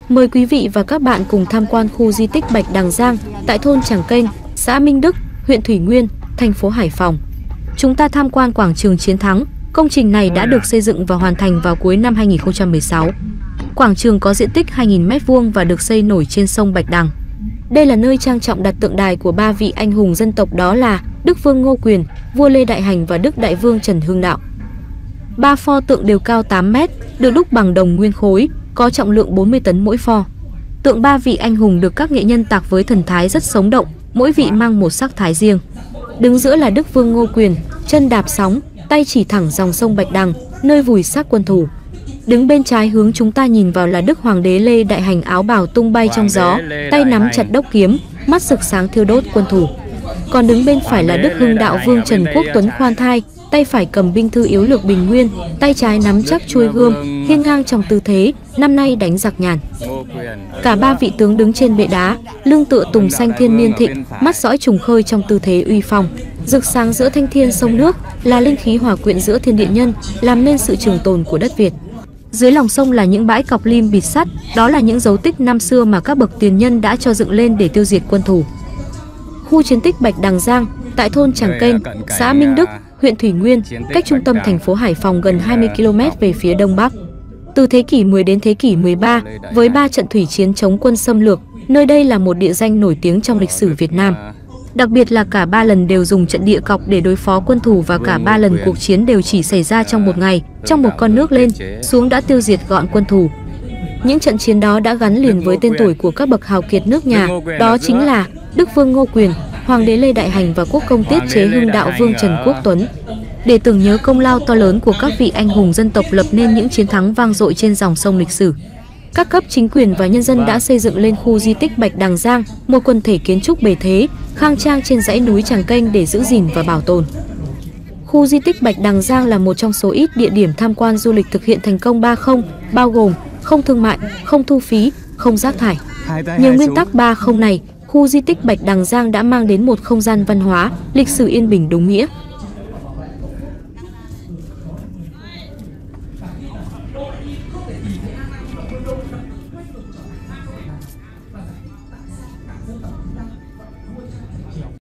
Mời quý vị và các bạn cùng tham quan khu di tích Bạch Đằng Giang tại thôn Tràng Kênh, xã Minh Đức, huyện Thủy Nguyên, thành phố Hải Phòng. Chúng ta tham quan quảng trường Chiến Thắng. Công trình này đã được xây dựng và hoàn thành vào cuối năm 2016. Quảng trường có diện tích 2.000 m² và được xây nổi trên sông Bạch Đằng. Đây là nơi trang trọng đặt tượng đài của ba vị anh hùng dân tộc, đó là Đức Vương Ngô Quyền, vua Lê Đại Hành và Đức Đại Vương Trần Hưng Đạo. Ba pho tượng đều cao 8 m, được đúc bằng đồng nguyên khối, có trọng lượng 40 tấn mỗi pho. Tượng ba vị anh hùng được các nghệ nhân tạc với thần thái rất sống động, mỗi vị mang một sắc thái riêng. Đứng giữa là Đức Vương Ngô Quyền, chân đạp sóng, tay chỉ thẳng dòng sông Bạch Đằng, nơi vùi xác quân thù. Đứng bên trái hướng chúng ta nhìn vào là Đức Hoàng đế Lê Đại Hành, áo bào tung bay trong gió, tay nắm chặt đốc kiếm, mắt rực sáng thiêu đốt quân thù. Còn đứng bên phải là Đức Hưng Đạo Vương Trần Quốc Tuấn khoan thai, tay phải cầm binh thư yếu lược Bình Nguyên, tay trái nắm chắc chuôi gươm, hiên ngang trong tư thế năm nay đánh giặc nhàn. Cả ba vị tướng đứng trên bệ đá, lưng tựa tùng xanh thiên niên thịnh, mắt dõi trùng khơi trong tư thế uy phong. Rực sáng giữa thanh thiên sông nước là linh khí hòa quyện giữa thiên địa nhân, làm nên sự trường tồn của đất Việt. Dưới lòng sông là những bãi cọc lim bịt sắt, đó là những dấu tích năm xưa mà các bậc tiền nhân đã cho dựng lên để tiêu diệt quân thù. Khu chiến tích Bạch Đằng Giang tại thôn Tràng Kênh, xã Minh Đức, huyện Thủy Nguyên, cách trung tâm thành phố Hải Phòng gần 20 km về phía đông bắc. Từ thế kỷ 10 đến thế kỷ 13, với 3 trận thủy chiến chống quân xâm lược, nơi đây là một địa danh nổi tiếng trong lịch sử Việt Nam. Đặc biệt là cả 3 lần đều dùng trận địa cọc để đối phó quân thù, và cả 3 lần cuộc chiến đều chỉ xảy ra trong một ngày, trong một con nước lên xuống đã tiêu diệt gọn quân thù. Những trận chiến đó đã gắn liền với tên tuổi của các bậc hào kiệt nước nhà, đó chính là Đức Vương Ngô Quyền, Hoàng đế Lê Đại Hành và Quốc công tiết chế Hưng Đạo Vương Trần Quốc Tuấn. Để tưởng nhớ công lao to lớn của các vị anh hùng dân tộc lập nên những chiến thắng vang dội trên dòng sông lịch sử, các cấp chính quyền và nhân dân đã xây dựng lên khu di tích Bạch Đằng Giang, một quần thể kiến trúc bề thế, khang trang trên dãy núi Tràng Kênh để giữ gìn và bảo tồn. Khu di tích Bạch Đằng Giang là một trong số ít địa điểm tham quan du lịch thực hiện thành công 3 không, bao gồm không thương mại, không thu phí, không rác thải. Nhờ nguyên tắc 3 không này, khu di tích Bạch Đằng Giang đã mang đến một không gian văn hóa, lịch sử yên bình đúng nghĩa.